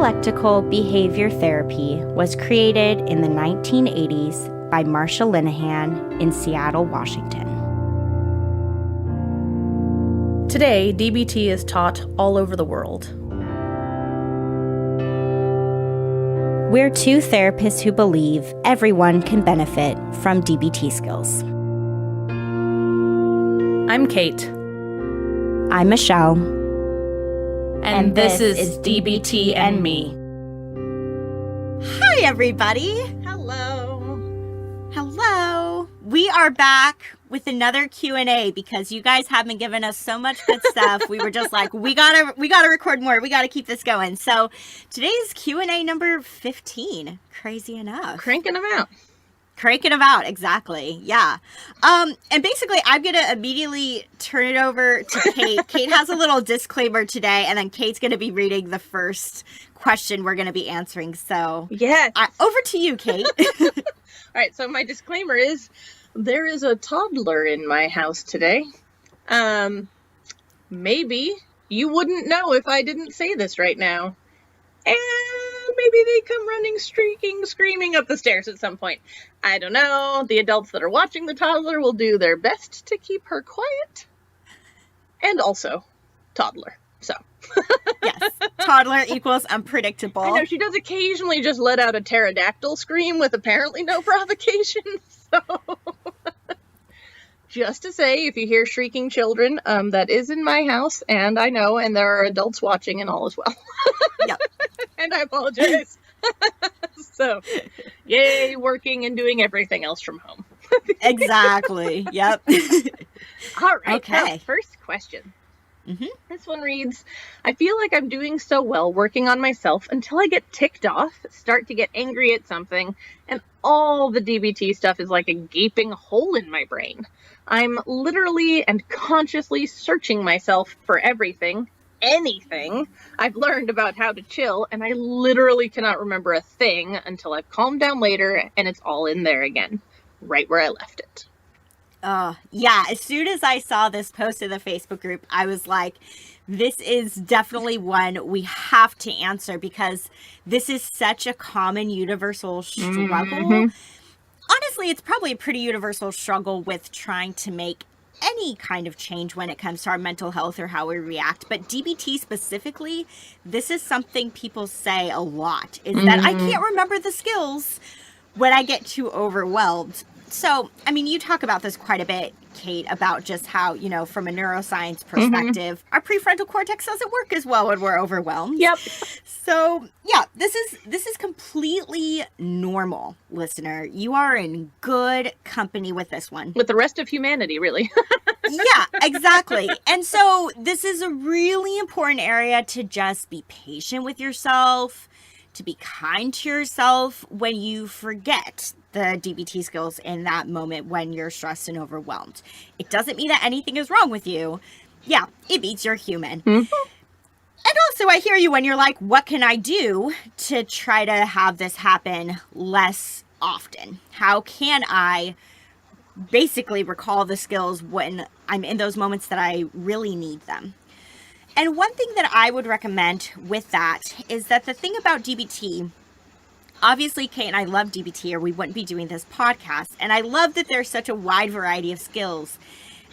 Dialectical behavior therapy was created in the 1980s by Marsha Linehan in Seattle, Washington. Today, DBT is taught all over the world. We're two therapists who believe everyone can benefit from DBT skills. I'm Kate. I'm Michelle. And this is DBT and Me. Hi, everybody. Hello. Hello. We are back with another Q&A because you guys have been giving us so much good stuff. We were just like, we gotta record more. We gotta keep this going. So today's Q&A number 15. Crazy enough. Cranking them out. Exactly. Yeah. And basically, I'm going to immediately turn it over to Kate. Kate has a little disclaimer today, and then Kate's going to be reading the first question we're going to be answering. So, yes. Over to you, Kate. All right. So my disclaimer is there is a toddler in my house today. Maybe you wouldn't know if I didn't say this right now. And maybe they come running, streaking, screaming up the stairs at some point. I don't know. The adults that are watching the toddler will do their best to keep her quiet. And also, toddler. So. Yes. Toddler equals unpredictable. I know, she does occasionally just let out a pterodactyl scream with apparently no provocation. So. Just to say, if you hear shrieking children, that is in my house, and I know, and there are adults watching and all as well. Yep. And I apologize. So, yay, working and doing everything else from home. Exactly. Yep. All right. Okay. So first question. Mm-hmm. This one reads, I feel like I'm doing so well working on myself until I get ticked off, start to get angry at something, and all the DBT stuff is like a gaping hole in my brain. I'm literally and consciously searching myself for anything I've learned about how to chill, and I literally cannot remember a thing until I've calmed down later and it's all in there again, right where I left it. Yeah, as soon as I saw this post in the Facebook group, I was like, this is definitely one we have to answer because this is such a common universal struggle. Mm-hmm. Honestly, it's probably a pretty universal struggle with trying to make any kind of change when it comes to our mental health or how we react. But DBT specifically, this is something people say a lot, is that I can't remember the skills when I get too overwhelmed. So, I mean, you talk about this quite a bit, Kate, about just how, you know, from a neuroscience perspective, our prefrontal cortex doesn't work as well when we're overwhelmed. Yep. So, yeah, this is completely normal, listener. You are in good company with this one. With the rest of humanity, really. Yeah, exactly. And so this is a really important area to just be patient with yourself, to be kind to yourself when you forget the DBT skills in that moment when you're stressed and overwhelmed. It doesn't mean that anything is wrong with you. Yeah, it means you're human. Mm-hmm. And also, I hear you when you're like, what can I do to try to have this happen less often? How can I basically recall the skills when I'm in those moments that I really need them? And one thing that I would recommend with that is that the thing about DBT, obviously, Kate and I love DBT or we wouldn't be doing this podcast. And I love that there's such a wide variety of skills.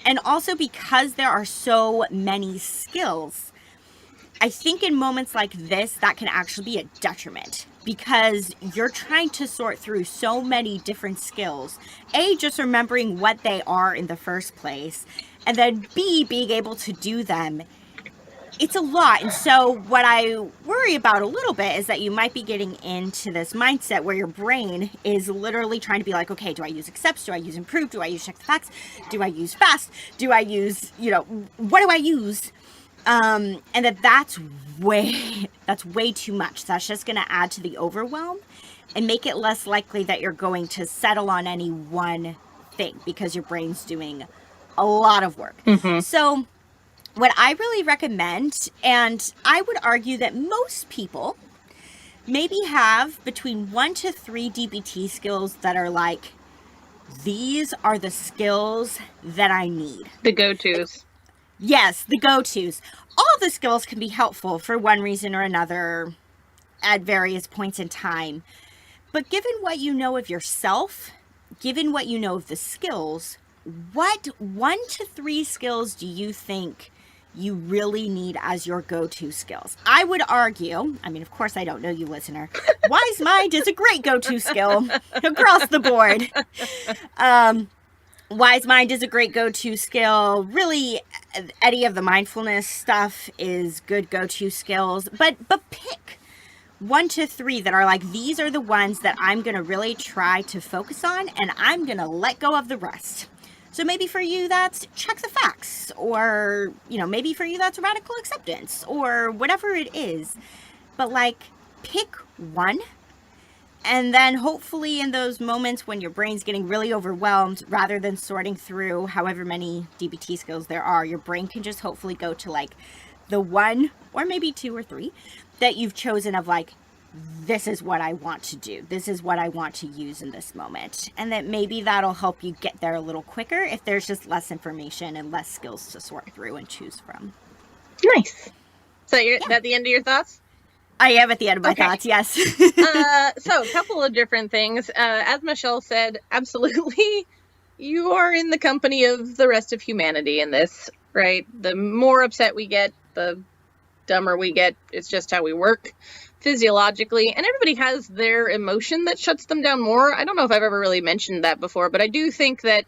And also because there are so many skills, I think in moments like this, that can actually be a detriment because you're trying to sort through so many different skills. A, just remembering what they are in the first place. And then B, being able to do them. It's a lot. And so what I worry about a little bit is that you might be getting into this mindset where your brain is literally trying to be like, okay, do I use accepts? Do I use improve? Do I use check the facts? Do I use fast? Do I use, what do I use? And that's way too much. That's just going to add to the overwhelm and make it less likely that you're going to settle on any one thing because your brain's doing a lot of work. Mm-hmm. So what I really recommend, and I would argue that most people maybe have between 1 to 3 DBT skills that are like, these are the skills that I need. The go-tos. Yes, the go-tos. All the skills can be helpful for one reason or another. at various points in time. But given what you know of yourself, given what you know of the skills, what 1 to 3 skills do you think you really need as your go-to skills? I would argue, I mean, of course I don't know you, listener, Wise Mind is a great go-to skill across the board. Wise Mind is a great go-to skill. Really, any of the mindfulness stuff is good go-to skills. But pick 1 to 3 that are like, these are the ones that I'm going to really try to focus on, and I'm going to let go of the rest. So maybe for you, that's check the facts, or, maybe for you, that's radical acceptance, or whatever it is. But like, pick one, and then hopefully in those moments when your brain's getting really overwhelmed, rather than sorting through however many DBT skills there are, your brain can just hopefully go to like the 1 or maybe 2 or 3 that you've chosen of like, this is what I want to do. This is what I want to use in this moment. And that maybe that'll help you get there a little quicker if there's just less information and less skills to sort through and choose from. Nice. So you're at the end of your thoughts? I am at the end of my thoughts, yes. So a couple of different things. As Michelle said, absolutely, you are in the company of the rest of humanity in this, right? The more upset we get, the dumber we get. It's just how we work physiologically, and everybody has their emotion that shuts them down more. I don't know if I've ever really mentioned that before, but I do think that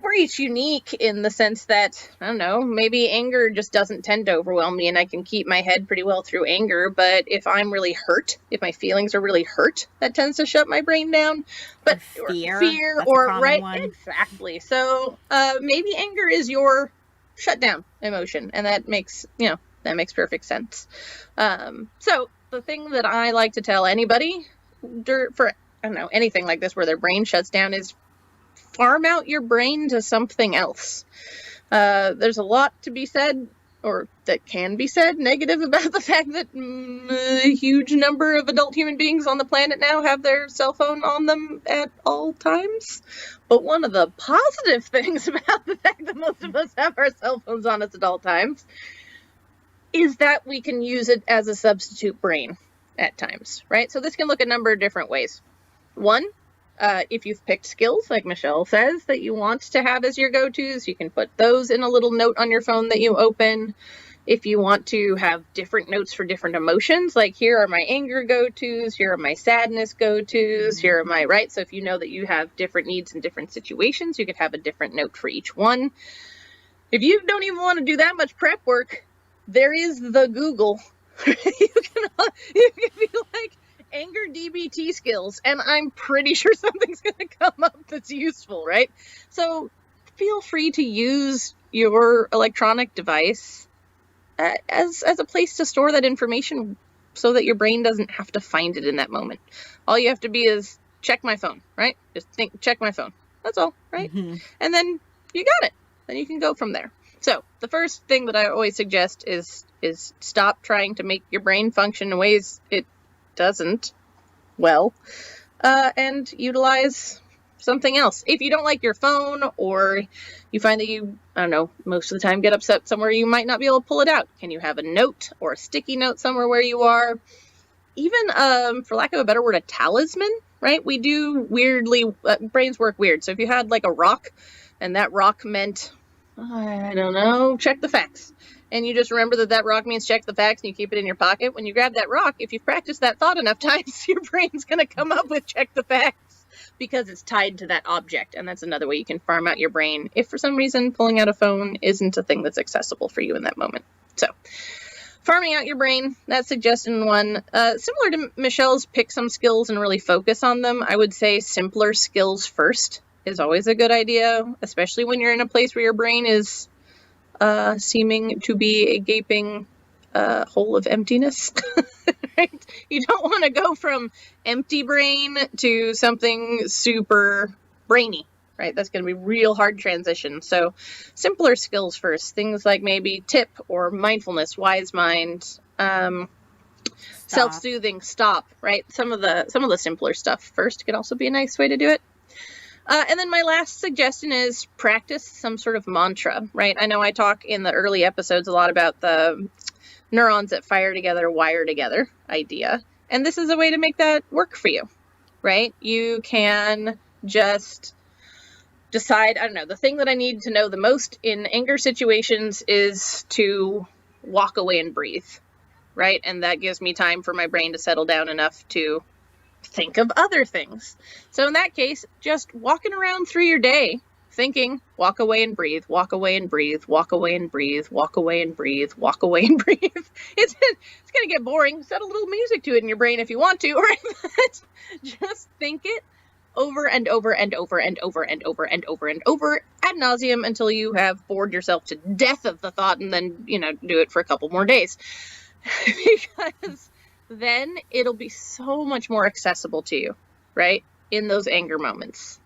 we're each unique in the sense that, I don't know, maybe anger just doesn't tend to overwhelm me and I can keep my head pretty well through anger, but if I'm really hurt, if my feelings are really hurt, that tends to shut my brain down. But fear or right, one. Exactly. So maybe anger is your shutdown emotion, and that makes perfect sense. So the thing that I like to tell anybody for, anything like this where their brain shuts down is farm out your brain to something else. There's a lot to be said, or that can be said, negative about the fact that a huge number of adult human beings on the planet now have their cell phone on them at all times. But one of the positive things about the fact that most of us have our cell phones on us at all times is that we can use it as a substitute brain at times, right? So this can look a number of different ways. One, if you've picked skills, like Michelle says, that you want to have as your go-tos, you can put those in a little note on your phone that you open. If you want to have different notes for different emotions, like here are my anger go-tos, here are my sadness go-tos, here are my, right? So if you know that you have different needs in different situations, you could have a different note for each one. If you don't even want to do that much prep work, there is the Google. You can be like, anger DBT skills, and I'm pretty sure something's going to come up that's useful, right? So feel free to use your electronic device as a place to store that information so that your brain doesn't have to find it in that moment. All you have to be is check my phone, right? Just think, check my phone. That's all, right? Mm-hmm. And then you got it. Then you can go from there. So the first thing that I always suggest is stop trying to make your brain function in ways it doesn't well, and utilize something else. If you don't like your phone, or you find that you, most of the time get upset somewhere you might not be able to pull it out, can you have a note or a sticky note somewhere where you are? Even, for lack of a better word, a talisman, right? We do weirdly, brains work weird. So if you had like a rock, and that rock meant, I don't know, check the facts. And you just remember that rock means check the facts, and you keep it in your pocket. When you grab that rock, if you've practiced that thought enough times, your brain's going to come up with check the facts because it's tied to that object. And that's another way you can farm out your brain if for some reason pulling out a phone isn't a thing that's accessible for you in that moment. So farming out your brain, that's suggestion one. Similar to Michelle's pick some skills and really focus on them, I would say simpler skills first is always a good idea, especially when you're in a place where your brain is seeming to be a gaping hole of emptiness. Right? You don't want to go from empty brain to something super brainy, right? That's going to be real hard transition. So simpler skills first, things like maybe tip or mindfulness, wise mind, self-soothing, stop, right? Some of the simpler stuff first could also be a nice way to do it. And then my last suggestion is practice some sort of mantra, right? I know I talk in the early episodes a lot about the neurons that fire together, wire together idea. And this is a way to make that work for you, right? You can just decide, I don't know, the thing that I need to know the most in anger situations is to walk away and breathe, right? And that gives me time for my brain to settle down enough to think of other things. So in that case, just walking around through your day thinking, walk away and breathe, walk away and breathe, walk away and breathe, walk away and breathe, walk away and breathe. It's going to get boring. Set a little music to it in your brain if you want to, right? But just think it over and over and over and over and over and over and over ad nauseum until you have bored yourself to death of the thought, and then, do it for a couple more days. Because then it'll be so much more accessible to you, right? In those anger moments.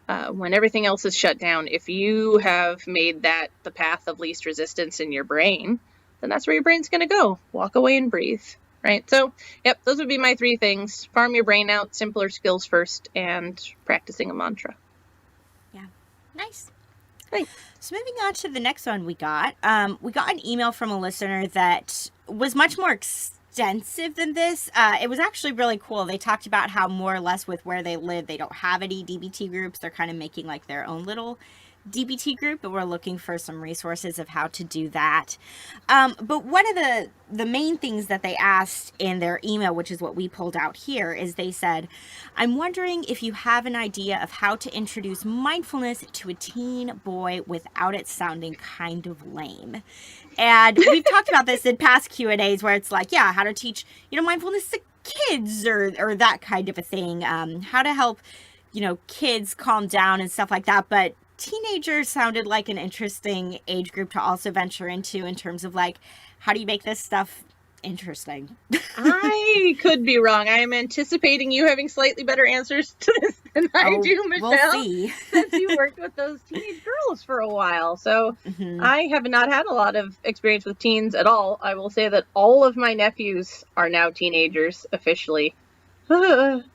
When everything else is shut down, if you have made that the path of least resistance in your brain, then that's where your brain's going to go. Walk away and breathe, right? So, yep, those would be my 3 things. Farm your brain out, simpler skills first, and practicing a mantra. Yeah. Nice. Thanks. So moving on to the next one we got an email from a listener that was much more extensive than this. It was actually really cool. They talked about how more or less with where they live, they don't have any DBT groups. They're kind of making like their own little DBT group, but we're looking for some resources of how to do that. But one of the main things that they asked in their email, which is what we pulled out here, is they said, I'm wondering if you have an idea of how to introduce mindfulness to a teen boy without it sounding kind of lame. And we've talked about this in past Q&As where it's like, yeah, how to teach, mindfulness to kids or that kind of a thing. How to help, kids calm down and stuff like that. But teenagers sounded like an interesting age group to also venture into in terms of like, how do you make this stuff interesting? I could be wrong. I am anticipating you having slightly better answers to this than I do, Michelle. We'll see. Since you worked with those teenage girls for a while. So I have not had a lot of experience with teens at all. I will say that all of my nephews are now teenagers officially. 13,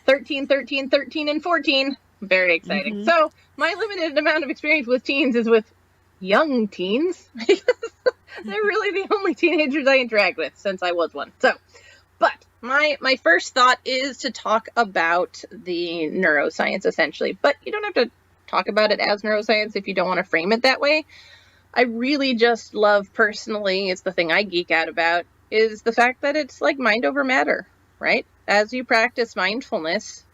and 14. Very exciting. So my limited amount of experience with teens is with young teens. They're really the only teenagers I interact with since I was one. So, but my first thought is to talk about the neuroscience essentially, but you don't have to talk about it as neuroscience if you don't want to frame it that way. I really just love personally, it's the thing I geek out about, is the fact that it's like mind over matter, right? As you practice mindfulness,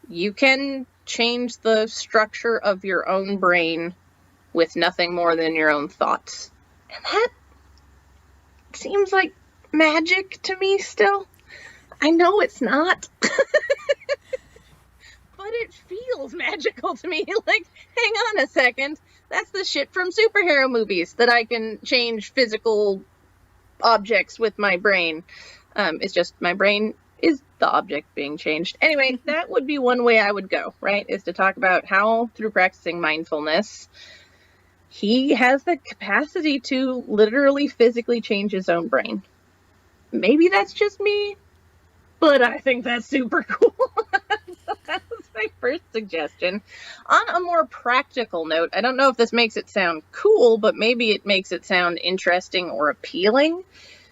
you can change the structure of your own brain with nothing more than your own thoughts. And that seems like magic to me still. I know it's not. But it feels magical to me. Like, hang on a second. That's the shit from superhero movies, that I can change physical objects with my brain. It's just my brain is the object being changed. Anyway, that would be one way I would go, right? Is to talk about how, through practicing mindfulness, he has the capacity to literally physically change his own brain. Maybe that's just me, but I think that's super cool. So that was my first suggestion. On a more practical note, I don't know if this makes it sound cool, but maybe it makes it sound interesting or appealing.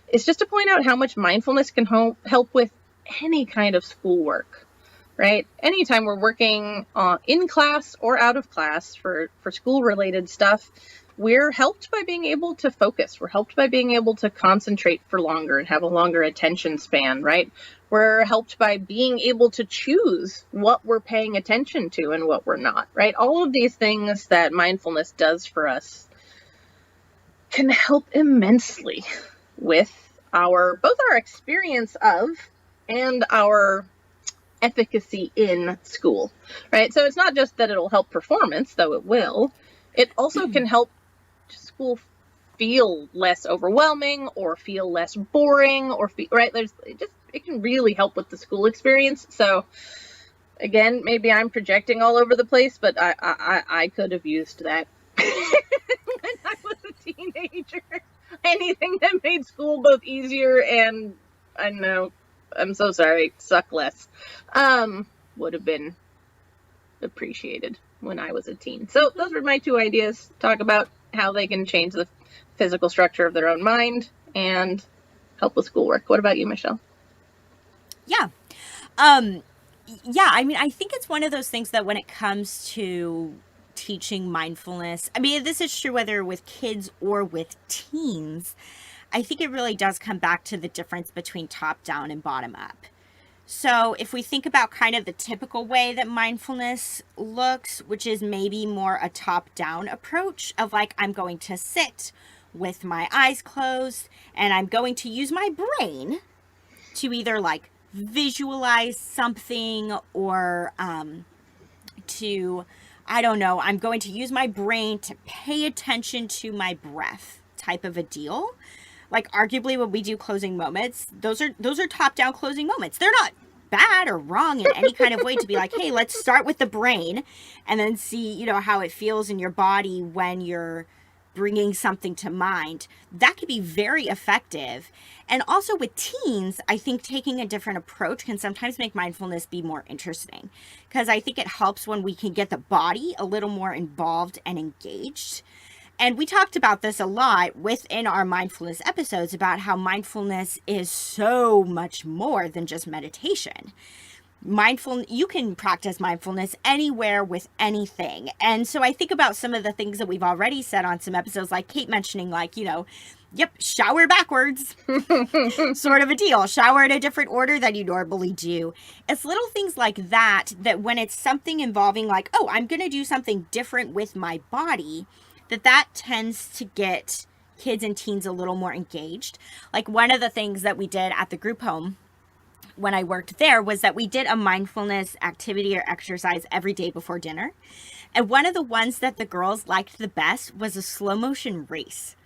It's just to point out how much mindfulness can help with any kind of schoolwork, right? Anytime we're working in class or out of class for school-related stuff, we're helped by being able to focus. We're helped by being able to concentrate for longer and have a longer attention span, right? We're helped by being able to choose what we're paying attention to and what we're not, right? All of these things that mindfulness does for us can help immensely with both our experience of and our efficacy in school, right? So it's not just that it'll help performance, though it will. It also can help school feel less overwhelming or feel less boring or right? It can really help with the school experience. So again, maybe I'm projecting all over the place, but I could have used that when I was a teenager. Anything that made school both easier and, I know, I'm so sorry, suck less, would have been appreciated when I was a teen. So those were my 2 ideas. Talk about how they can change the physical structure of their own mind and help with schoolwork. What about you, Michelle? Yeah. I mean, I think it's one of those things that when it comes to teaching mindfulness, I mean, this is true whether with kids or with teens, I think it really does come back to the difference between top down and bottom up. So if we think about kind of the typical way that mindfulness looks, which is maybe more a top down approach of like, I'm going to sit with my eyes closed and I'm going to use my brain to either like visualize something or I'm going to use my brain to pay attention to my breath type of a deal. Like arguably when we do closing moments, those are top-down closing moments. They're not bad or wrong in any kind of way to be like, hey, let's start with the brain and then see, how it feels in your body when you're bringing something to mind. That could be very effective. And also with teens, I think taking a different approach can sometimes make mindfulness be more interesting because I think it helps when we can get the body a little more involved and engaged. And we talked about this a lot within our mindfulness episodes about how mindfulness is so much more than just meditation. You can practice mindfulness anywhere with anything. And so I think about some of the things that we've already said on some episodes, like Kate mentioning, like, shower backwards, sort of a deal. Shower in a different order than you normally do. It's little things like that when it's something involving like, oh, I'm going to do something different with my body, that tends to get kids and teens a little more engaged. Like one of the things that we did at the group home when I worked there was that we did a mindfulness activity or exercise every day before dinner. And one of the ones that the girls liked the best was a slow motion race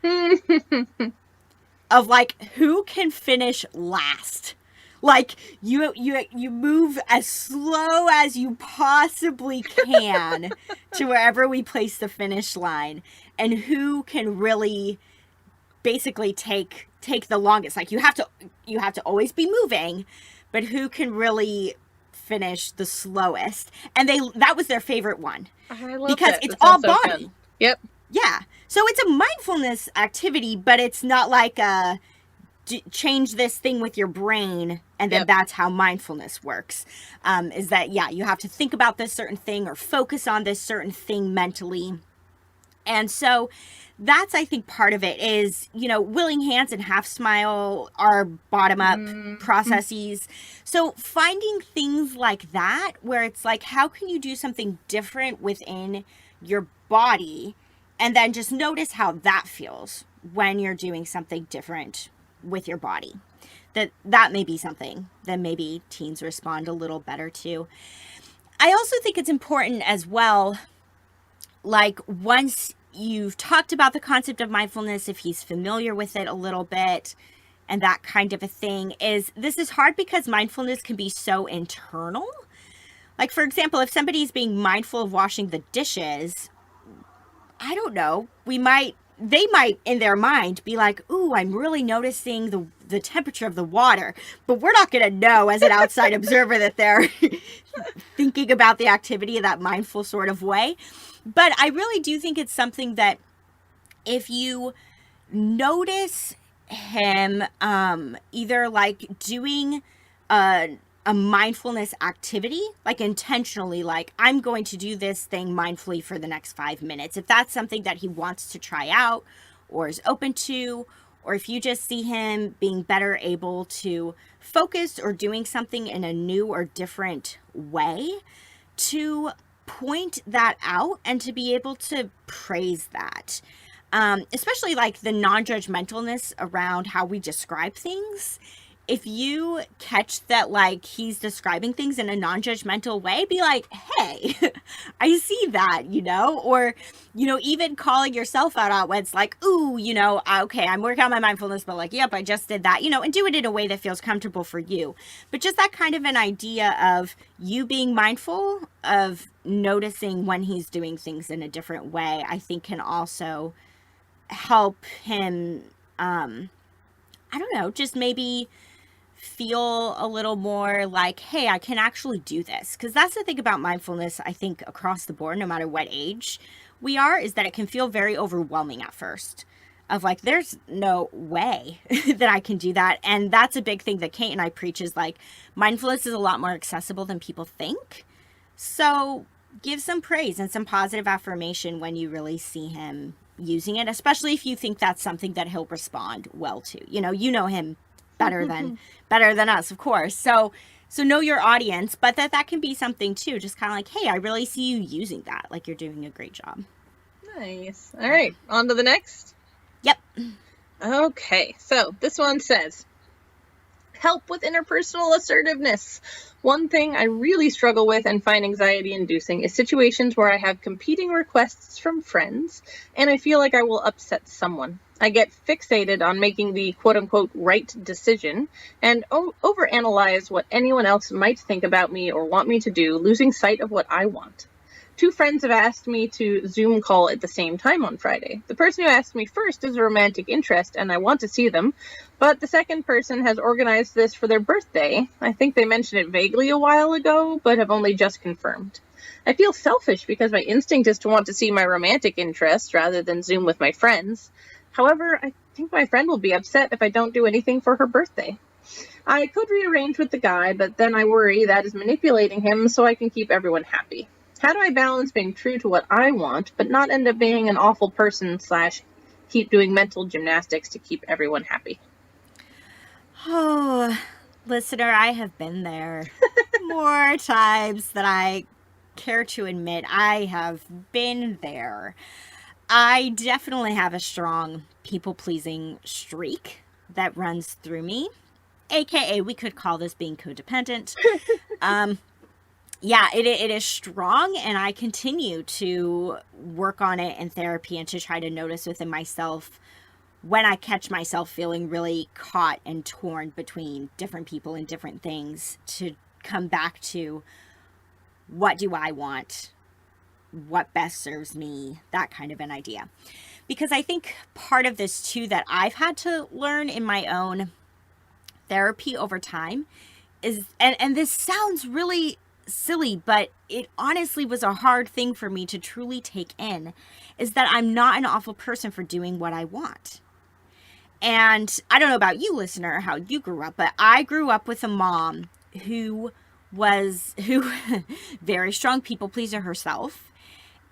of like, who can finish last? Like you move as slow as you possibly can to wherever we place the finish line, and who can really basically take the longest. Like you have to always be moving, but who can really finish the slowest? And that was their favorite one. I love because that. It's that all so body. fun. Yep. Yeah. So it's a mindfulness activity, but it's not like change this thing with your brain and then that's how mindfulness works. Is that, you have to think about this certain thing or focus on this certain thing mentally. And so that's, I think, part of it is, willing hands and half smile are bottom up processes. So finding things like that where it's like, how can you do something different within your body and then just notice how that feels when you're doing something different with your body. That may be something that maybe teens respond a little better to. I also think it's important as well, like once you've talked about the concept of mindfulness, if he's familiar with it a little bit and that kind of a thing, this is hard because mindfulness can be so internal. Like, for example, if somebody's being mindful of washing the dishes, I don't know, they might in their mind be like, ooh, I'm really noticing the temperature of the water, but we're not going to know as an outside observer that they're thinking about the activity in that mindful sort of way. But I really do think it's something that if you notice him either like doing a mindfulness activity, like intentionally, like I'm going to do this thing mindfully for the next 5 minutes. If that's something that he wants to try out or is open to, or if you just see him being better able to focus or doing something in a new or different way, to point that out and to be able to praise that. Especially like the non-judgmentalness around how we describe things. If you catch that, like, he's describing things in a non-judgmental way, be like, hey, I see that, or, even calling yourself out when it's like, ooh, okay, I'm working on my mindfulness, but like, yep, I just did that, and do it in a way that feels comfortable for you. But just that kind of an idea of you being mindful of noticing when he's doing things in a different way, I think can also help him, just maybe feel a little more like, hey, I can actually do this. Because that's the thing about mindfulness, I think, across the board, no matter what age we are, is that it can feel very overwhelming at first. of like, there's no way that I can do that. And that's a big thing that Kate and I preach is like, mindfulness is a lot more accessible than people think. So give some praise and some positive affirmation when you really see him using it, especially if you think that's something that he'll respond well to. You know him better than us, of course. So know your audience, but that can be something too. Just kind of like, hey, I really see you using that. Like, you're doing a great job. Nice. All right, on to the next. Yep. Okay, so this one says, help with interpersonal assertiveness. One thing I really struggle with and find anxiety-inducing is situations where I have competing requests from friends, and I feel like I will upset someone. I get fixated on making the quote-unquote right decision and overanalyze what anyone else might think about me or want me to do, losing sight of what I want. 2 friends have asked me to Zoom call at the same time on Friday. The person who asked me first is a romantic interest, and I want to see them, but the second person has organized this for their birthday. I think they mentioned it vaguely a while ago, but have only just confirmed. I feel selfish because my instinct is to want to see my romantic interest rather than Zoom with my friends. However, I think my friend will be upset if I don't do anything for her birthday. I could rearrange with the guy, but then I worry that is manipulating him so I can keep everyone happy. How do I balance being true to what I want, but not end up being an awful person / keep doing mental gymnastics to keep everyone happy? Oh, listener, I have been there more times than I care to admit. I have been there. I definitely have a strong people-pleasing streak that runs through me, aka we could call this being codependent. Yeah, it is strong, and I continue to work on it in therapy and to try to notice within myself when I catch myself feeling really caught and torn between different people and different things, to come back to what do I want, what best serves me, that kind of an idea. Because I think part of this too that I've had to learn in my own therapy over time is, and this sounds really silly, but it honestly was a hard thing for me to truly take in, is that I'm not an awful person for doing what I want. And I don't know about you, listener, how you grew up, but I grew up with a mom who very strong people pleaser herself,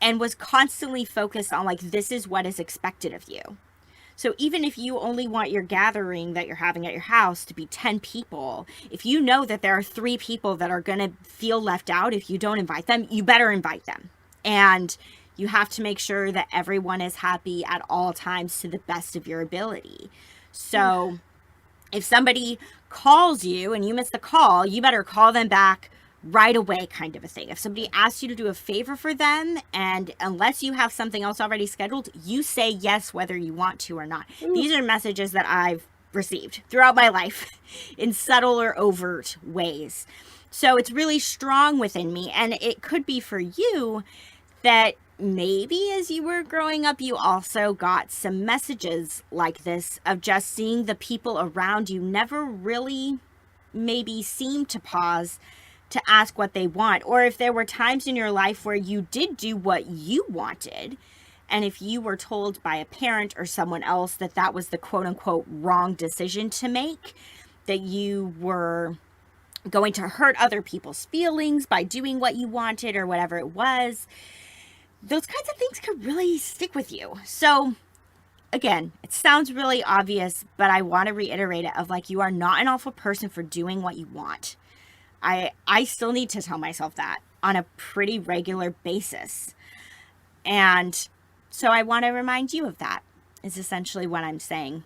and was constantly focused on like, this is what is expected of you. So even if you only want your gathering that you're having at your house to be 10 people, if you know that there are 3 people that are going to feel left out if you don't invite them, you better invite them. And you have to make sure that everyone is happy at all times to the best of your ability. So if somebody calls you and you miss the call, you better call them back right away, kind of a thing. If somebody asks you to do a favor for them, and unless you have something else already scheduled, you say yes whether you want to or not. These are messages that I've received throughout my life in subtle or overt ways. So it's really strong within me, and it could be for you that maybe as you were growing up, you also got some messages like this of just seeing the people around you never really maybe seem to pause to ask what they want. Or if there were times in your life where you did do what you wanted, and if you were told by a parent or someone else that that was the quote unquote wrong decision to make, that you were going to hurt other people's feelings by doing what you wanted or whatever it was, those kinds of things could really stick with you. So again, it sounds really obvious, but I want to reiterate it of like, you are not an awful person for doing what you want. I still need to tell myself that on a pretty regular basis. And so I want to remind you of that, is essentially what I'm saying.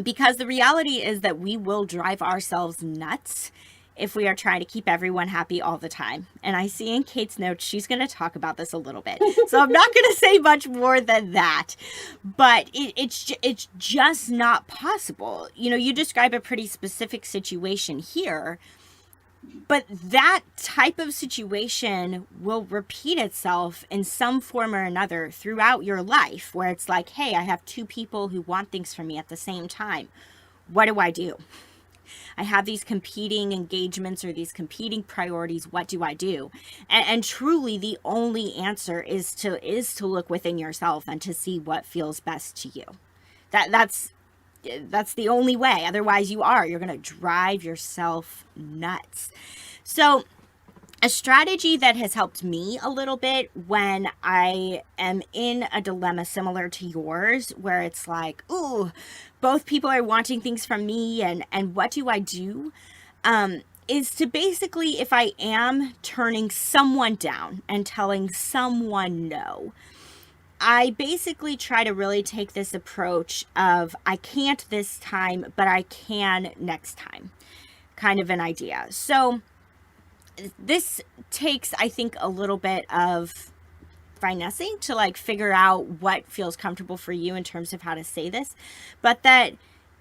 Because the reality is that we will drive ourselves nuts if we are trying to keep everyone happy all the time. And I see in Kate's notes, she's going to talk about this a little bit. So I'm not going to say much more than that. But it's just not possible. You know, you describe a pretty specific situation here. But that type of situation will repeat itself in some form or another throughout your life, where it's like, hey, I have 2 people who want things from me at the same time. What do? I have these competing engagements or these competing priorities. What do I do? And truly the only answer is to look within yourself and to see what feels best to you. That's the only way. Otherwise you're going to drive yourself nuts. So a strategy that has helped me a little bit when I am in a dilemma similar to yours, where it's like, ooh, both people are wanting things from me, and what do I do? Is to basically, if I am turning someone down and telling someone no, I basically try to really take this approach of, I can't this time, but I can next time, kind of an idea. So this takes, I think, a little bit of finessing to like figure out what feels comfortable for you in terms of how to say this, but that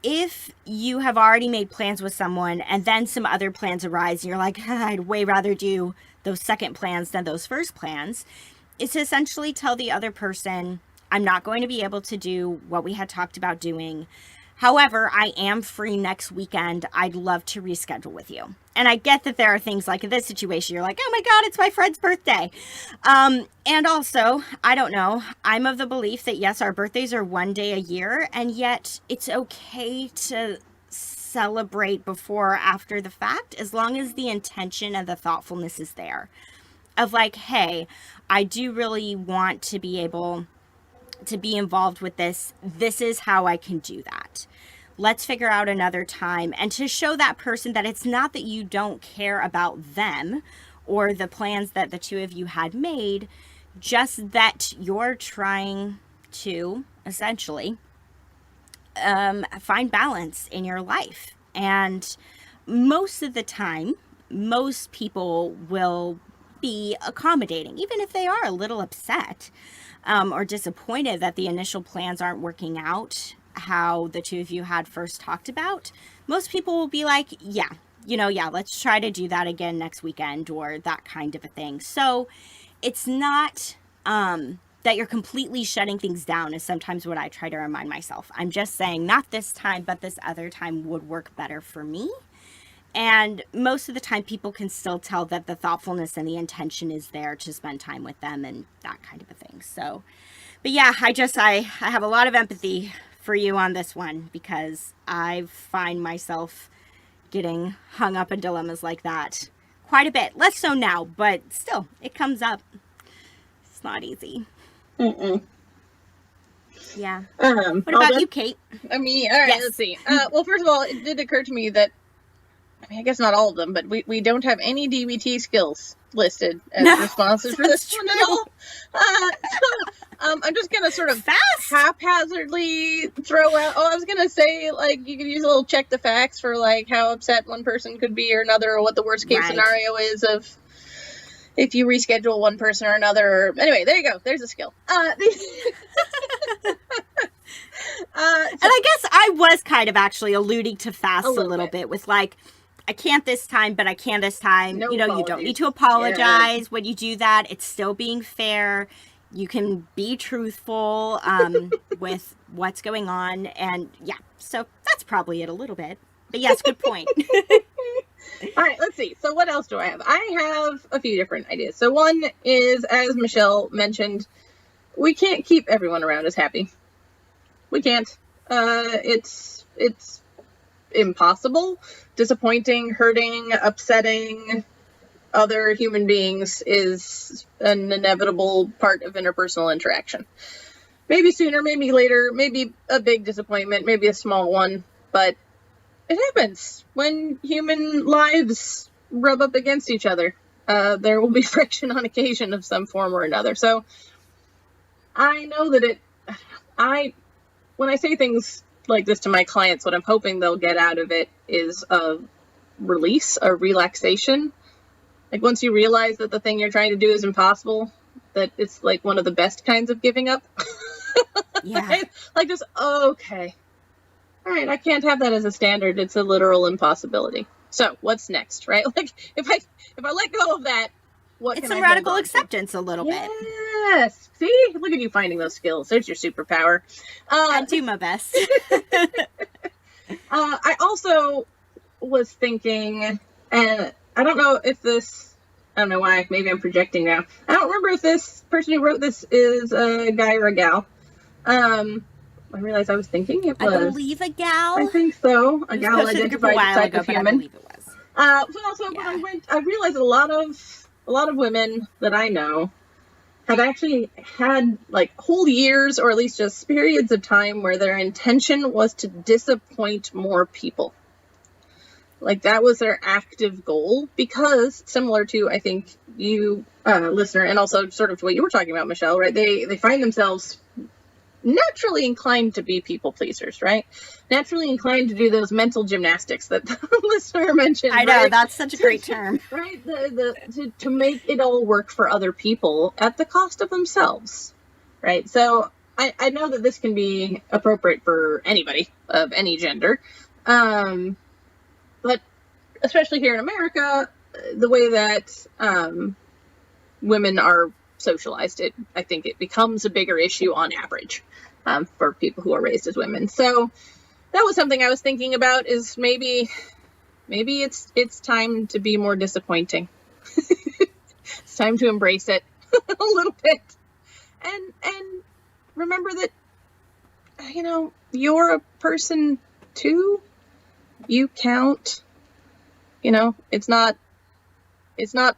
if you have already made plans with someone and then some other plans arise and you're like, I'd way rather do those second plans than those first plans, is to essentially tell the other person, I'm not going to be able to do what we had talked about doing. However, I am free next weekend. I'd love to reschedule with you. And I get that there are things like in this situation, you're like, oh my God, it's my friend's birthday. And also, I don't know, I'm of the belief that yes, our birthdays are one day a year, and yet it's okay to celebrate before or after the fact, as long as the intention and the thoughtfulness is there. Of like, hey, I do really want to be able to be involved with this. This is how I can do that. Let's figure out another time. And to show that person that it's not that you don't care about them or the plans that the two of you had made, just that you're trying to essentially find balance in your life. And most of the time, most people will be accommodating, even if they are a little upset or disappointed that the initial plans aren't working out how the two of you had first talked about. Most people will be like, yeah, let's try to do that again next weekend, or that kind of a thing. So it's not that you're completely shutting things down, is sometimes what I try to remind myself. I'm just saying, not this time, but this other time would work better for me. And most of the time people can still tell that the thoughtfulness and the intention is there to spend time with them and that kind of a thing. So, but yeah, I have a lot of empathy for you on this one, because I find myself getting hung up in dilemmas like that quite a bit. Less so now, but still, it comes up. It's not easy. Mm-mm. Yeah. What about you, Kate? All right, yes. Let's see. Well, first of all, it did occur to me that, I guess not all of them, but we don't have any DBT skills listed as responses for this one at all. I'm just going to sort of haphazardly throw out, I was going to say, like, you could use a little check the facts for, like, how upset one person could be or another, or what the worst case scenario is of if you reschedule one person or another. Anyway, there you go. There's a skill. And I guess I was kind of actually alluding to fast a little bit with, like, I can't this time, but I can this time. No you don't need to apologize when you do that. It's still being fair. You can be truthful with what's going on. And yeah, so that's probably it a little bit. But yes, good point. All right, let's see. So what else do I have? I have a few different ideas. So one is, as Michelle mentioned, we can't keep everyone around us happy. We can't. It's impossible. Disappointing, hurting, upsetting other human beings is an inevitable part of interpersonal interaction. Maybe sooner, maybe later, maybe a big disappointment, maybe a small one, but it happens when human lives rub up against each other. There will be friction on occasion of some form or another. So I know that when I say things like this to my clients, what I'm hoping they'll get out of it is a release, a relaxation. Like, once you realize that the thing you're trying to do is impossible, that it's like one of the best kinds of giving up. Yeah. Right? Like, just, okay. All right, I can't have that as a standard. It's a literal impossibility. So what's next, right? Like, if I let go of that, what it's can I some radical hold on acceptance a little bit. Yes. See, look at you finding those skills. There's your superpower. I do my best. I also was thinking, and I don't know if this, I don't know why, maybe I'm projecting now. I don't remember if this person who wrote this is a guy or a gal. I realized I was thinking it I was. believe a gal. I think so. A It was gal posted a identified while type ago, of but I human. believe it was. So when I realized a lot of women that I know have actually had like whole years, or at least just periods of time, where their intention was to disappoint more people. Like that was their active goal, because similar to, I think, you, listener, and also sort of what you were talking about, Michelle, right? They find themselves naturally inclined to be people pleasers, right? Naturally inclined to do those mental gymnastics that the listener mentioned. I know, right? that's such a great term. Right? To make it all work for other people at the cost of themselves, right? So I know that this can be appropriate for anybody of any gender, but especially here in America, the way that women are socialized, I think it becomes a bigger issue on average for people who are raised as women. So that was something I was thinking about, is maybe it's time to be more disappointing. It's time to embrace it a little bit, and remember that, you know, you're a person too. You count. You know, it's not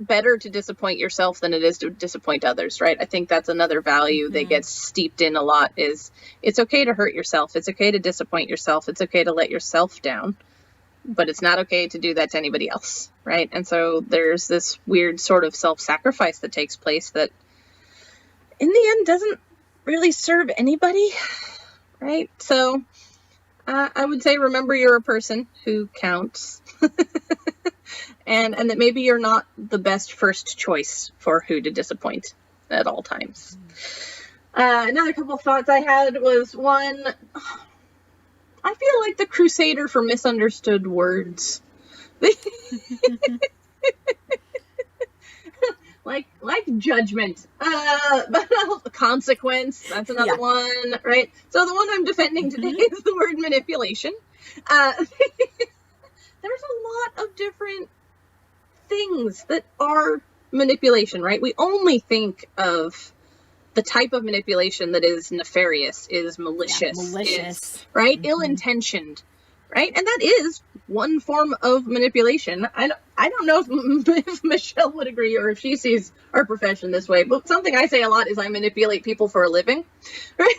better to disappoint yourself than it is to disappoint others, right? I think that's another value that gets steeped in a lot, is it's okay to hurt yourself. It's okay to disappoint yourself. It's okay to let yourself down, but it's not okay to do that to anybody else, right? And so there's this weird sort of self-sacrifice that takes place that in the end doesn't really serve anybody, right? So I would say, remember you're a person who counts. And that maybe you're not the best first choice for who to disappoint at all times. Another couple thoughts I had was, one, I feel like the crusader for misunderstood words. like judgment, but consequence, that's another one, right? So the one I'm defending today is the word manipulation. There's a lot of different things that are manipulation, right? We only think of the type of manipulation that is nefarious, is malicious, is, right? Ill-intentioned, right? And that is one form of manipulation. I don't know if Michelle would agree, or if she sees our profession this way, but something I say a lot is I manipulate people for a living, right?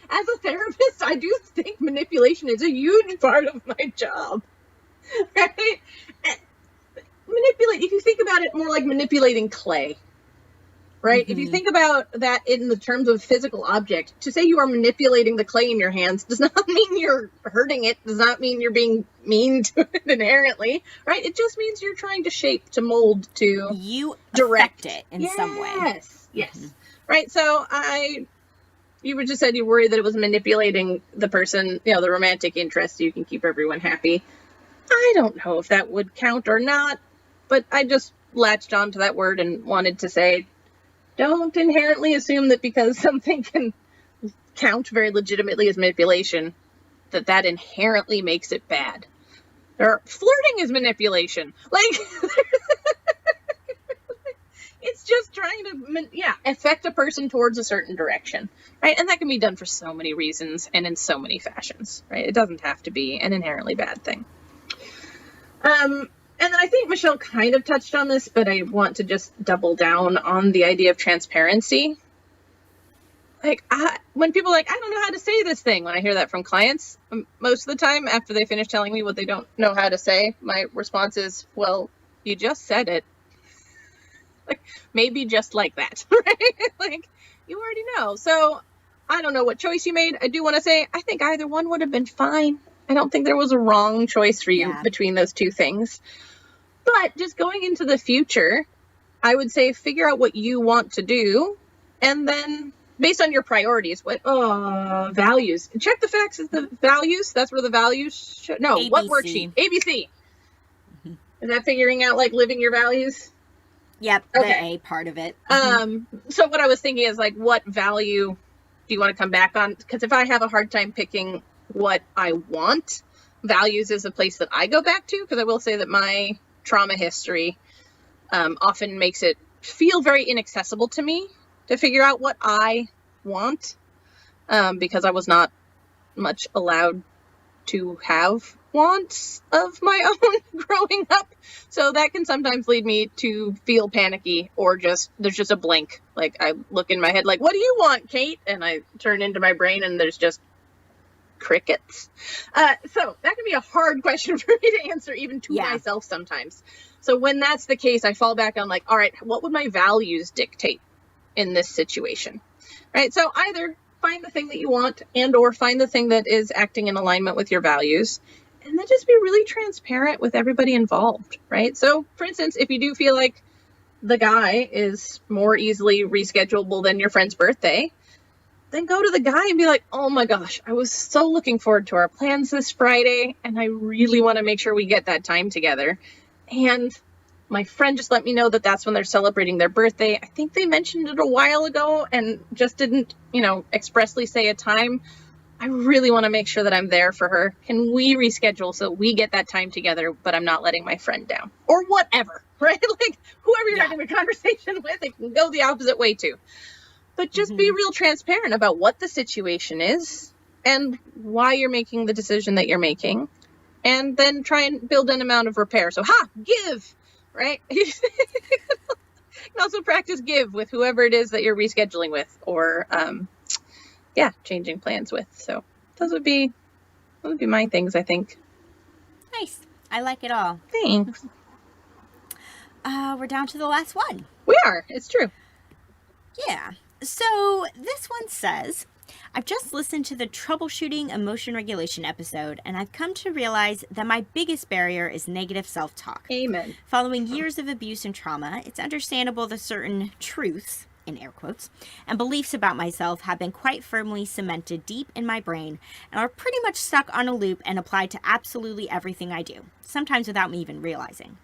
As a therapist, I do think manipulation is a huge part of my job, right? Manipulate, if you think about it more like manipulating clay, right? If you think about that in the terms of physical object, to say you are manipulating the clay in your hands does not mean you're hurting it, does not mean you're being mean to it inherently, right? It just means you're trying to shape, to mold, to you direct it in some way. Yes. Right. So you just said you worried that it was manipulating the person, you know, the romantic interest, so you can keep everyone happy. I don't know if that would count or not, but I just latched onto that word and wanted to say, don't inherently assume that because something can count very legitimately as manipulation, that inherently makes it bad. Flirting is manipulation. Like, it's just trying to, affect a person towards a certain direction, right? And that can be done for so many reasons and in so many fashions, right? It doesn't have to be an inherently bad thing. And then I think Michelle kind of touched on this, but I want to just double down on the idea of transparency. Like, when people are like, I don't know how to say this thing, when I hear that from clients, most of the time after they finish telling me what they don't know how to say, my response is, well, you just said it. Like, maybe just like that, right? Like, you already know. So I don't know what choice you made. I do want to say, I think either one would have been fine. I don't think there was a wrong choice for you between those two things. But just going into the future, I would say figure out what you want to do, and then based on your priorities, what values. Check the facts as the values. That's where the values ABC. What worksheet? ABC. Is that figuring out, like, living your values? Yep, okay. The A part of it. So what I was thinking is, like, what value do you want to come back on? Because if I have a hard time picking what I want, values is a place that I go back to, because I will say that my trauma history often makes it feel very inaccessible to me to figure out what I want. because I was not much allowed to have wants of my own growing up. So that can sometimes lead me to feel panicky, or just, there's just a blank. Like, I look in my head like, what do you want, Kate? And I turn into my brain and there's just crickets. So that can be a hard question for me to answer, even to myself sometimes. So when that's the case, I fall back on like, all right, what would my values dictate in this situation? Right? So either find the thing that you want, and or find the thing that is acting in alignment with your values, and then just be really transparent with everybody involved, right? So for instance, if you do feel like the guy is more easily reschedulable than your friend's birthday, then go to the guy and be like, oh my gosh, I was so looking forward to our plans this Friday, and I really want to make sure we get that time together. And my friend just let me know that that's when they're celebrating their birthday. I think they mentioned it a while ago and just didn't, expressly say a time. I really want to make sure that I'm there for her. Can we reschedule so we get that time together, but I'm not letting my friend down? Or whatever, right? Like, whoever you're having a conversation with, it can go the opposite way too. But just be real transparent about what the situation is and why you're making the decision that you're making. And then try and build an amount of repair. So, give, right? You can also practice give with whoever it is that you're rescheduling with, or, changing plans with. So those would be my things, I think. Nice. I like it all. Thanks. We're down to the last one. We are. It's true. Yeah. So this one says, I've just listened to the troubleshooting emotion regulation episode, and I've come to realize that my biggest barrier is negative self-talk. Amen. Following years of abuse and trauma, it's understandable that certain truths, in air quotes, and beliefs about myself have been quite firmly cemented deep in my brain and are pretty much stuck on a loop and applied to absolutely everything I do, sometimes without me even realizing.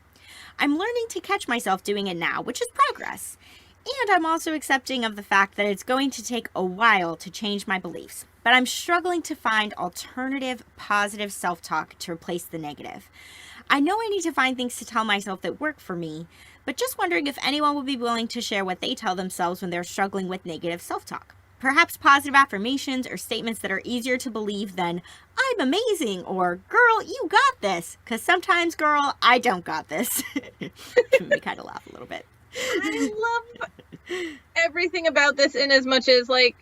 I'm learning to catch myself doing it now, which is progress. And I'm also accepting of the fact that it's going to take a while to change my beliefs. But I'm struggling to find alternative, positive self-talk to replace the negative. I know I need to find things to tell myself that work for me, but just wondering if anyone would be willing to share what they tell themselves when they're struggling with negative self-talk. Perhaps positive affirmations or statements that are easier to believe than, I'm amazing, or, girl, you got this. Because sometimes, girl, I don't got this. We kind of laugh a little bit. I love everything about this, in as much as, like,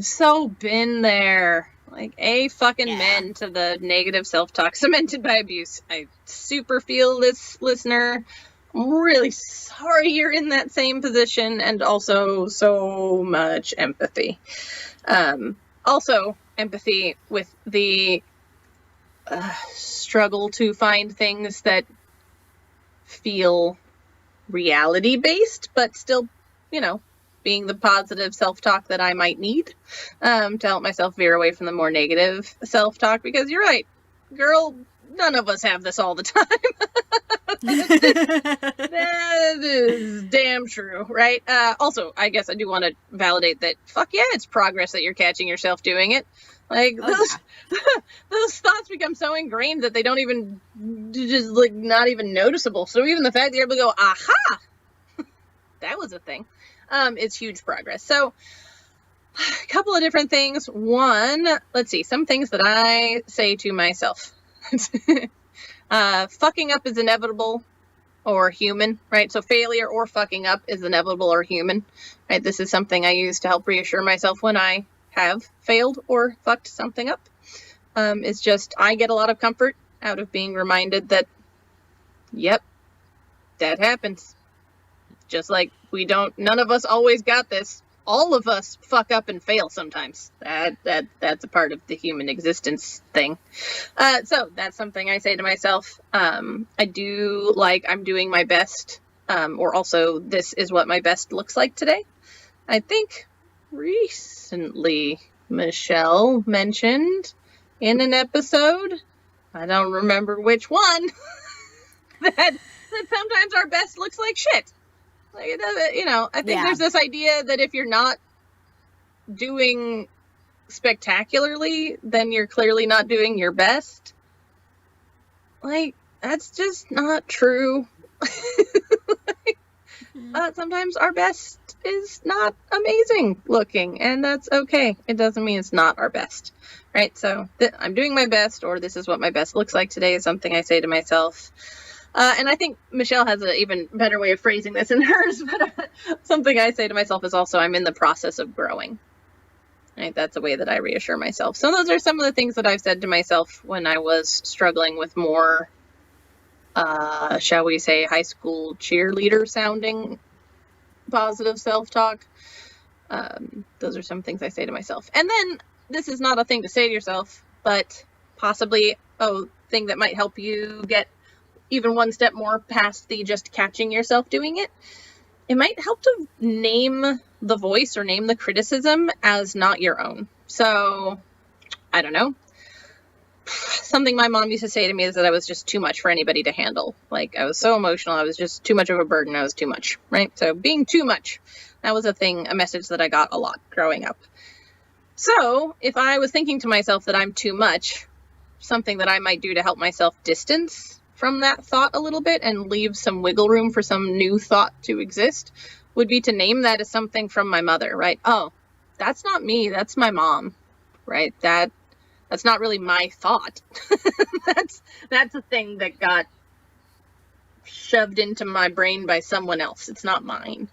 so been there. Like, men to the negative self-talk cemented by abuse. I super feel this, listener. I'm really sorry you're in that same position, and also so much empathy. Also, empathy with the struggle to find things that feel reality-based, but still, being the positive self-talk that I might need to help myself veer away from the more negative self-talk, because you're right, girl, none of us have this all the time. That is damn true, right? Also, I guess I do want to validate that, fuck yeah, it's progress that you're catching yourself doing it. Like, those thoughts become so ingrained that they don't even, just, like, not even noticeable. So even the fact that you're able to go, aha, that was a thing, it's huge progress. So, a couple of different things. One, let's see, some things that I say to myself. Fucking up is inevitable or human, right? So failure or fucking up is inevitable or human, right? This is something I use to help reassure myself when I have failed or fucked something up. It's just, I get a lot of comfort out of being reminded that, yep, that happens. Just like none of us always got this. All of us fuck up and fail sometimes. That's a part of the human existence thing. So that's something I say to myself. I do like, I'm doing my best, or also this is what my best looks like today. I think recently Michelle mentioned in an episode, I don't remember which one, that sometimes our best looks like shit. Like, it doesn't, I think there's this idea that if you're not doing spectacularly, then you're clearly not doing your best. Like, that's just not true. Sometimes our best is not amazing looking, and that's okay. It doesn't mean it's not our best, right? So I'm doing my best, or this is what my best looks like today, is something I say to myself. And I think Michelle has an even better way of phrasing this in hers, but something I say to myself is also, I'm in the process of growing. Right? That's a way that I reassure myself. So those are some of the things that I've said to myself when I was struggling with more, shall we say, high school cheerleader sounding positive self-talk. Those are some things I say to myself. And then, this is not a thing to say to yourself, but possibly a thing that might help you get even one step more past the just catching yourself doing it. It might help to name the voice or name the criticism as not your own. So, I don't know. Something my mom used to say to me is that I was just too much for anybody to handle. Like, I was so emotional, I was just too much of a burden, I was too much, right? So, being too much, that was a message that I got a lot growing up. So, if I was thinking to myself that I'm too much, something that I might do to help myself distance from that thought a little bit and leave some wiggle room for some new thought to exist would be to name that as something from my mother, right? Oh, that's not me, that's my mom, right? That's not really my thought. That's a thing that got shoved into my brain by someone else. It's not mine.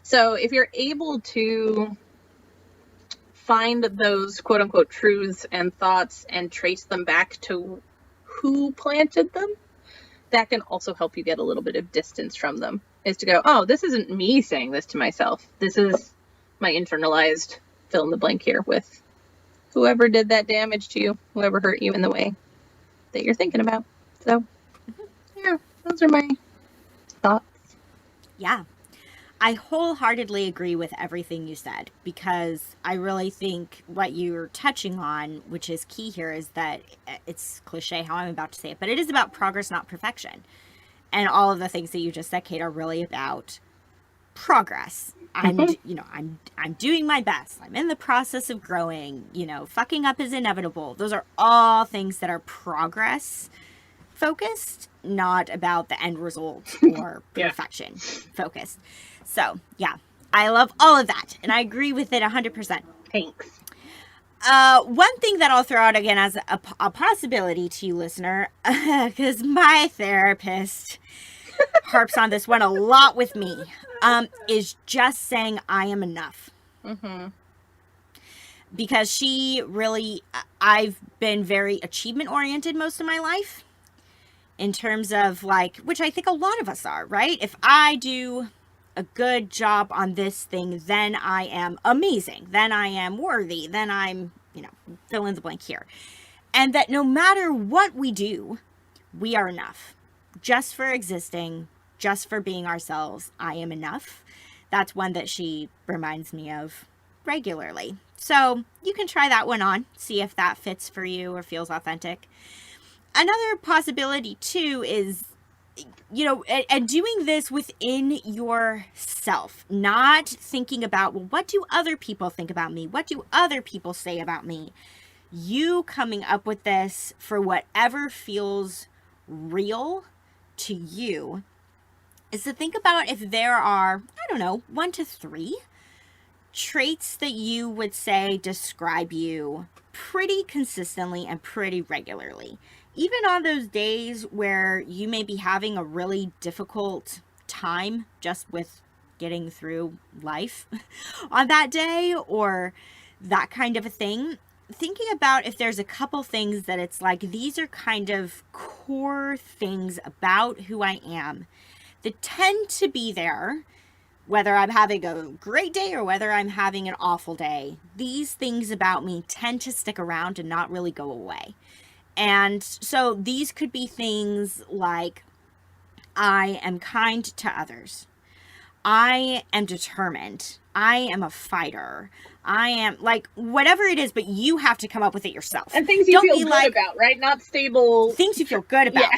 So if you're able to find those quote unquote truths and thoughts and trace them back to who planted them, that can also help you get a little bit of distance from them, is to go, oh, this isn't me saying this to myself. This is my internalized fill in the blank here with whoever did that damage to you, whoever hurt you in the way that you're thinking about. So, yeah, those are my thoughts. Yeah. I wholeheartedly agree with everything you said, because I really think what you're touching on, which is key here, is that it's cliche how I'm about to say it, but it is about progress, not perfection. And all of the things that you just said, Kate, are really about progress. I'm doing my best. I'm in the process of growing. Fucking up is inevitable. Those are all things that are progress focused, not about the end result or perfection focused. So, yeah, I love all of that, and I agree with it 100%. Thanks. One thing that I'll throw out again as a possibility to you, listener, because my therapist harps on this one a lot with me, is just saying I am enough. Mm-hmm. Because I've been very achievement-oriented most of my life, in terms of, which I think a lot of us are, right? If I do a good job on this thing, then I am amazing. Then I am worthy. Then I'm, fill in the blank here. And that no matter what we do, we are enough. Just for existing, just for being ourselves, I am enough. That's one that she reminds me of regularly. So you can try that one on, see if that fits for you or feels authentic. Another possibility too is, and doing this within yourself, not thinking about, well, what do other people think about me? What do other people say about me? You coming up with this for whatever feels real to you is to think about if there are, 1 to 3 traits that you would say describe you pretty consistently and pretty regularly. Even on those days where you may be having a really difficult time just with getting through life on that day or that kind of a thing, thinking about if there's a couple things that it's like, these are kind of core things about who I am that tend to be there, whether I'm having a great day or whether I'm having an awful day. These things about me tend to stick around and not really go away. And so these could be things like, I am kind to others. I am determined. I am a fighter. I am, whatever it is, but you have to come up with it yourself. And things you feel good about, right? Not stable. Things you feel good about.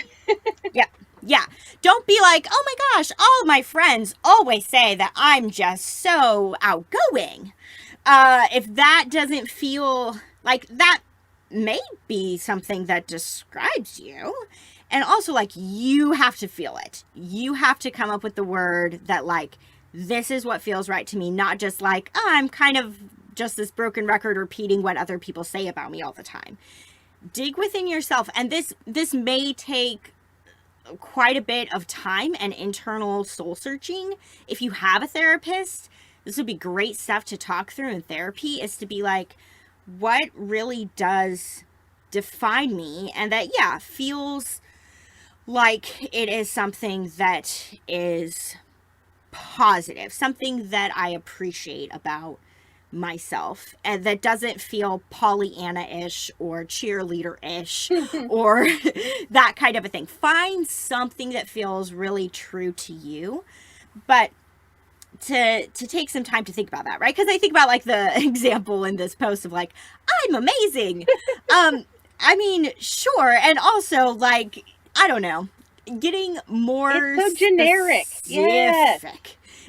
Yeah. Don't be like, oh my gosh, all my friends always say that I'm just so outgoing. If that doesn't feel like that, may be something that describes you. And also, you have to feel it. You have to come up with the word that, this is what feels right to me, not just like, oh, I'm kind of just this broken record repeating what other people say about me all the time. Dig within yourself. And this may take quite a bit of time and internal soul searching. If you have a therapist, this would be great stuff to talk through in therapy, is to be like, what really does define me? And that, yeah, feels like it is something that is positive, something that I appreciate about myself, and that doesn't feel Pollyanna-ish or cheerleader-ish or that kind of a thing. Find something that feels really true to you, but to take some time to think about that, right? Because I think about like the example in this post of like, I'm amazing. I mean, sure. And also like, I don't know, getting more It's so generic. Yes.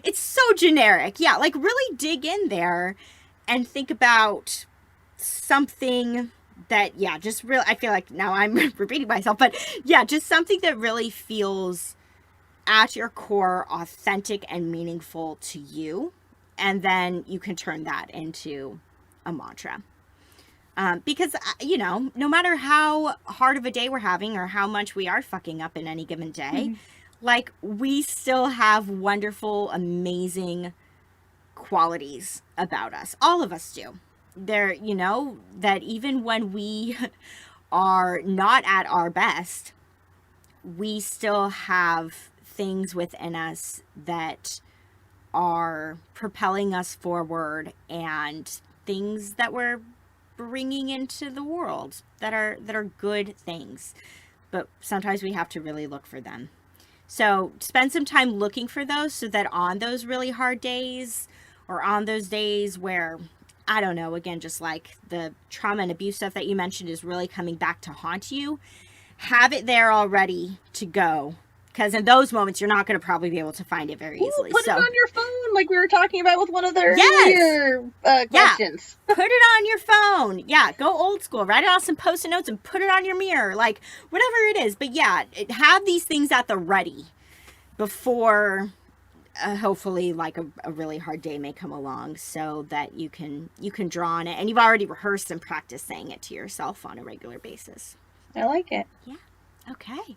It's so generic. Yeah, like really dig in there and think about something that, yeah, just really, I feel like now I'm repeating myself, but yeah, just something that really feels at your core authentic and meaningful to you. And then you can turn that into a mantra. Because, you know, no matter how hard of a day we're having or how much we are fucking up in any given day, like, we still have wonderful, amazing qualities about us. All of us do. There, you know, that even when we are not at our best, we still have things within us that are propelling us forward, and things that we're bringing into the world that are good things. But sometimes we have to really look for them. So spend some time looking for those, so that on those really hard days, or on those days where, I don't know, again, just like the trauma and abuse stuff that you mentioned is really coming back to haunt you, have it there all ready to go. Because in those moments, you're not going to probably be able to find it very easily. Put it on your phone, like we were talking about with one of the earlier questions. Yeah. Put it on your phone. Yeah, go old school. Write it on some Post-it notes and put it on your mirror. Like, whatever it is. But yeah, have these things at the ready before, hopefully, like a really hard day may come along, so that you can draw on it. And you've already rehearsed and practiced saying it to yourself on a regular basis. I like it. Yeah. Okay.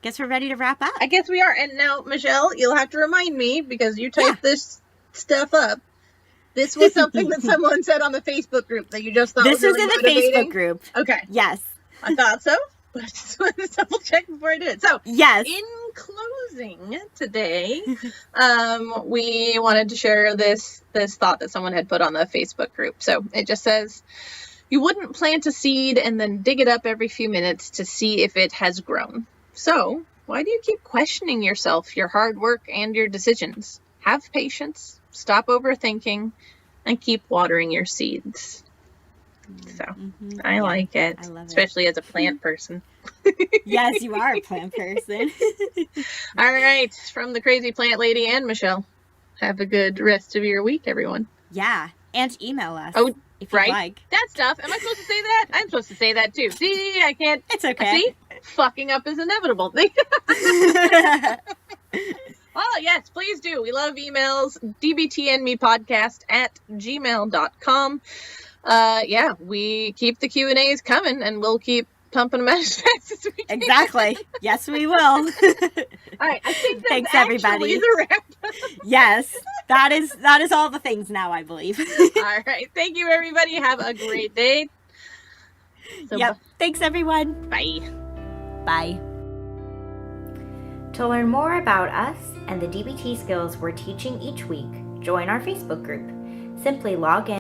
Guess we're ready to wrap up. I guess we are. And now, Michelle, you'll have to remind me, because you typed this stuff up. This was something that someone said on the Facebook group that you just thought this was really in the motivating? Facebook group. Okay. Yes. I thought so, but I just wanted to double check before I did it. So, yes. In closing today, we wanted to share this thought that someone had put on the Facebook group. So it just says, you wouldn't plant a seed and then dig it up every few minutes to see if it has grown. So, why do you keep questioning yourself, your hard work, and your decisions? Have patience, stop overthinking, and keep watering your seeds. So, I like it. I love especially as a plant person. Yes, you are a plant person. All right, from the crazy plant lady and Michelle, have a good rest of your week, everyone. Yeah, and email us. Oh, if you right. like. That stuff. Am I supposed to say that? I'm supposed to say that too. See, I can't. It's okay. See, fucking up is inevitable. Oh, yes, please do. We love emails. DBT Me Podcast at gmail.com. Yeah, we keep the Q&As coming, and we'll keep pumping them out as fast as we can. Exactly. Yes, we will. All right, I think that's Thanks, everybody. the wrap. Yes, that is all the things now, I believe. All right, thank you, everybody. Have a great day. So, yep. Thanks, everyone. Bye. Bye. To learn more about us and the DBT skills we're teaching each week, join our Facebook group. Simply log in